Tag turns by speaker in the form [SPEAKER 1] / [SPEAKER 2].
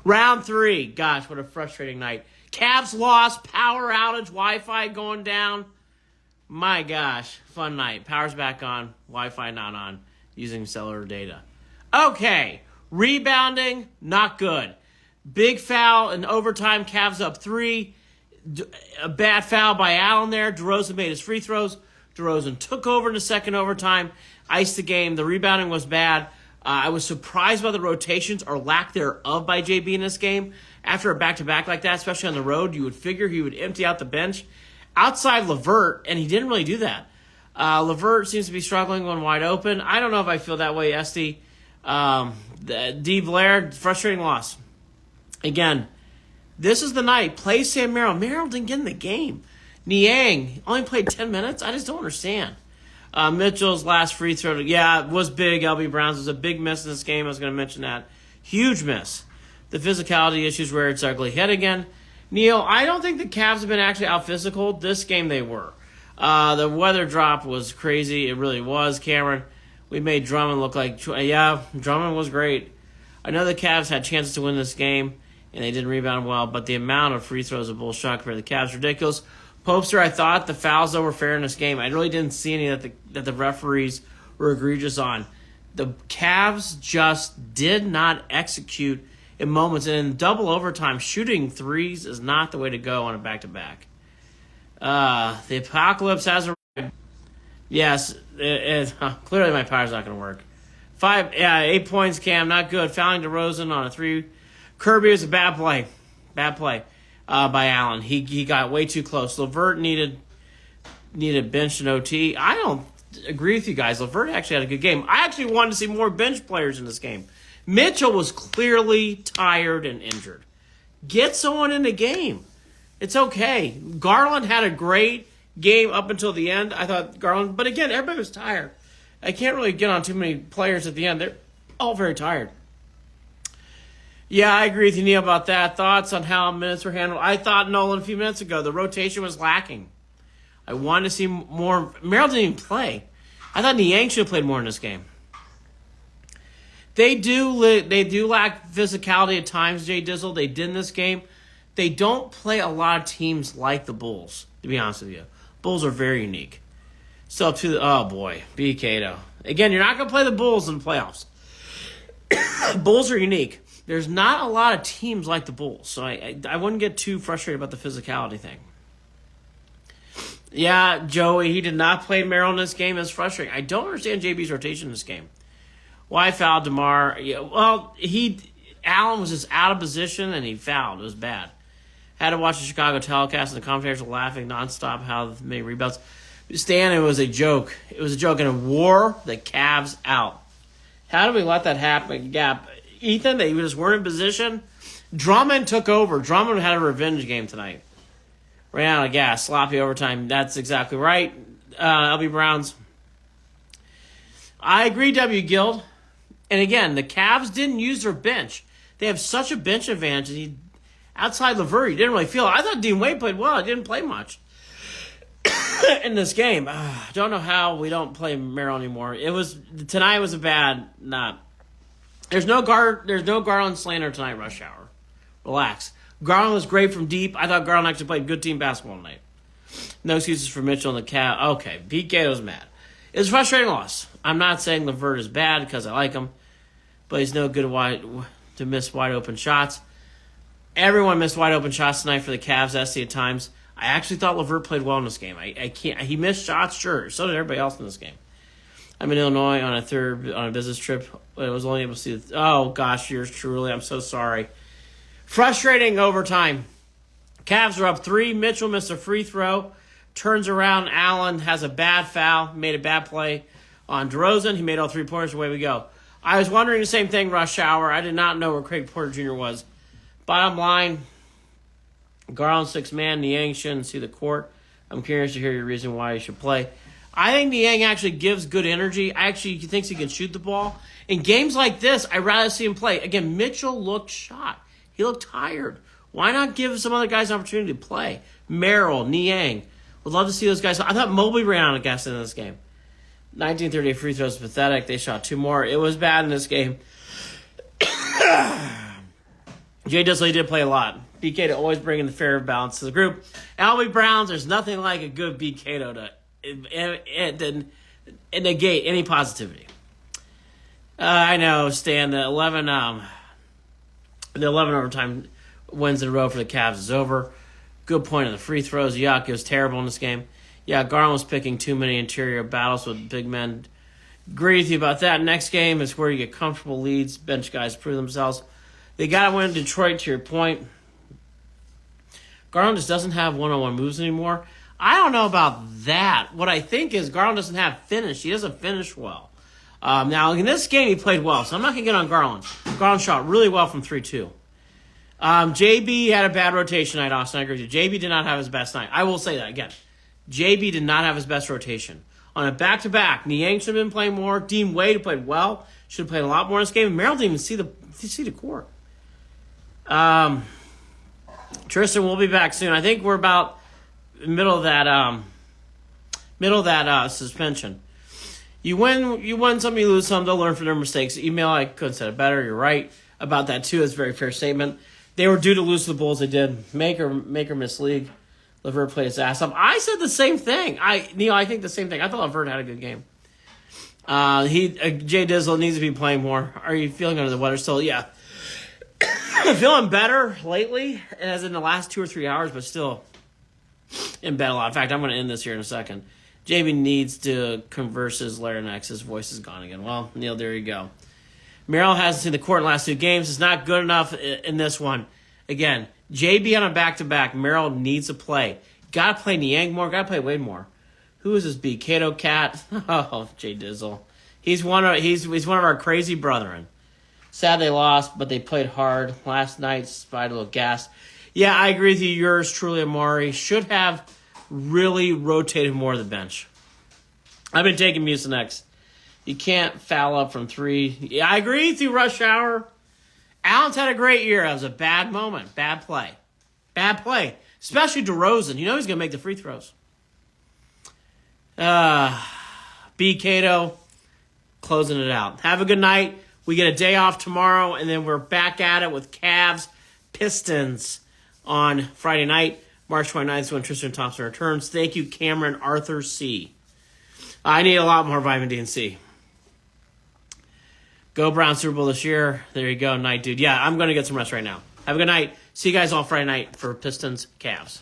[SPEAKER 1] Round 3. Gosh, what a frustrating night. Cavs lost. Power outage. Wi-Fi going down. My gosh. Fun night. Power's back on. Wi-Fi not on. Using cellular data. Okay. Rebounding. Not good. Big foul in overtime. Cavs up 3. A bad foul by Allen there. DeRozan made his free throws. DeRozan took over in the second overtime. Iced the game. The rebounding was bad. I was surprised by the rotations or lack thereof by JB in this game. After a back-to-back like that, especially on the road, you would figure he would empty out the bench. Outside LeVert, and he didn't really do that. LeVert seems to be struggling when wide open. I don't know if I feel that way, Esty. D. Blair, frustrating loss. Again, this is the night. Play Sam Merrill. Merrill didn't get in the game. Niang only played 10 minutes. I just don't understand. Mitchell's last free throw, it was big. LB Brown's was a big miss in this game. I was going to mention that. Huge miss. The physicality issues where it's ugly head again. Neil, I don't think the Cavs have been actually out-physical. This game they were. The weather drop was crazy. It really was, Cameron. We made Drummond look like... Yeah, Drummond was great. I know the Cavs had chances to win this game, and they didn't rebound well, but the amount of free throws of bullshit compared to the Cavs ridiculous. Popester, I thought the fouls, though, were fair in this game. I really didn't see any that the referees were egregious on. The Cavs just did not execute in moments. And in double overtime, shooting threes is not the way to go on a back-to-back. The apocalypse has arrived. Yes, clearly my power's not going to work. 8 points, Cam, not good. Fouling DeRozan on a 3. Kirby was a bad play. Bad play. By Allen. He got way too close. LeVert needed bench and OT. I don't agree with you guys. LeVert actually had a good game. I actually wanted to see more bench players in this game. Mitchell was clearly tired and injured. Get someone in the game. It's okay. Garland had a great game up until the end. I thought Garland, but again, everybody was tired. I can't really get on too many players at the end. They're all very tired. Yeah, I agree with you, Neil, about that. Thoughts on how minutes were handled? I thought, Nolan, a few minutes ago, the rotation was lacking. I wanted to see more. Merrill didn't even play. I thought Niang should have played more in this game. They do lack physicality at times, Jay Dizzle. They did in this game. They don't play a lot of teams like the Bulls, to be honest with you. Bulls are very unique. So, oh boy, B. Cato. Again, you're not going to play the Bulls in the playoffs. Bulls are unique. There's not a lot of teams like the Bulls, so I wouldn't get too frustrated about the physicality thing. Yeah, Joey, he did not play Merrill in this game. It's frustrating. I don't understand JB's rotation in this game. Why fouled DeMar? Yeah, well, Allen was just out of position, and he fouled. It was bad. Had to watch the Chicago telecast, and the commentators were laughing nonstop how many rebounds. Stan, it was a joke. It was a joke, and it wore the Cavs out. How do we let that happen? Gap. Ethan, they just weren't in position. Drummond took over. Drummond had a revenge game tonight. Ran out of gas. Sloppy overtime. That's exactly right. LB Browns. I agree, W. Guild. And again, the Cavs didn't use their bench. They have such a bench advantage. Outside LeVert, he didn't really feel it. I thought Dean Wade played well. He didn't play much in this game. Don't know how we don't play Merrill anymore. Tonight was a bad not. There's no Garland slander tonight, rush hour. Relax. Garland was great from deep. I thought Garland actually played good team basketball tonight. No excuses for Mitchell and the Cavs. Okay, Pete Gato's mad. It's a frustrating loss. I'm not saying LeVert is bad because I like him, but he's no good to miss wide open shots. Everyone missed wide open shots tonight for the Cavs, SC at times. I actually thought LeVert played well in this game. He missed shots, sure. So did everybody else in this game. I'm in Illinois on a business trip. I was only able to see oh gosh, yours truly. I'm so sorry. Frustrating overtime. Cavs are up 3. Mitchell missed a free throw. Turns around. Allen has a bad foul. Made a bad play on DeRozan. He made all 3 pointers. Away we go. I was wondering the same thing, rush hour. I did not know where Craig Porter Jr. was. Bottom line, Garland 6-man. Niang shouldn't see the court. I'm curious to hear your reason why he should play. I think Niang actually gives good energy. He thinks he can shoot the ball. In games like this, I'd rather see him play. Again, Mitchell looked shot. He looked tired. Why not give some other guys an opportunity to play? Merrill, Niang. Would love to see those guys. I thought Mobley ran out of gas in this game. 1938 free throws, pathetic. They shot 2 more. It was bad in this game. Jay Disley did play a lot. BK to always bring in the fair balance to the group. Albie Browns, there's nothing like a good BK to negate any positivity. I know, Stan, the 11 overtime wins in a row for the Cavs is over. Good point on the free throws. Yuck, it was terrible in this game. Yeah, Garland was picking too many interior battles with big men. Agree with you about that. Next game is where you get comfortable leads. Bench guys prove themselves. They got to win Detroit, to your point. Garland just doesn't have one-on-one moves anymore. I don't know about that. What I think is Garland doesn't have finish. He doesn't finish well. Now, in this game, he played well, so I'm not going to get on Garland. Garland shot really well from 3-2. JB had a bad rotation night, Austin. I agree with you. JB did not have his best night. I will say that again. JB did not have his best rotation. On a back-to-back, Niang should have been playing more. Dean Wade played well. Should have played a lot more in this game. And Merrill didn't even see the court. Tristan will be back soon. I think we're about middle of that suspension. You win some, you lose some. They'll learn from their mistakes. Email, I couldn't have said it better. You're right about that too. It's a very fair statement. They were due to lose to the Bulls. They did. Make or miss league. LeVert played his ass off. I said the same thing. Neil, I think the same thing. I thought LeVert had a good game. Jay Dizzle needs to be playing more. Are you feeling under the weather still? Yeah. Feeling better lately, as in the last 2 or 3 hours, but still in bed a lot. In fact, I'm going to end this here in a second. JB needs to converse his larynx. His voice is gone again. Well, Neil, there you go. Merrill hasn't seen the court in the last 2 games. It's not good enough in this one. Again, JB on a back-to-back. Merrill needs to play. Got to play Niang more. Got to play Wade more. Who is this B? Cato Cat? Oh, Jay Dizzle. He's one of our crazy brethren. Sad they lost, but they played hard last night. Spied a little gas. Yeah, I agree with you. Yours truly, Amari, should have really rotated more of the bench. I've been taking Mucinex. You can't foul up from 3. Yeah, I agree with you, Rush Hour. Allen's had a great year. That was a bad moment. Bad play. Bad play. Especially DeRozan. You know he's going to make the free throws. B. Cato, closing it out. Have a good night. We get a day off tomorrow, and then we're back at it with Cavs Pistons on Friday night. March 29th is when Tristan Thompson returns. Thank you, Cameron Arthur C. I need a lot more vitamin D and C. Go Brown Super Bowl this year. There you go, night, dude. Yeah, I'm going to get some rest right now. Have a good night. See you guys all Friday night for Pistons Cavs.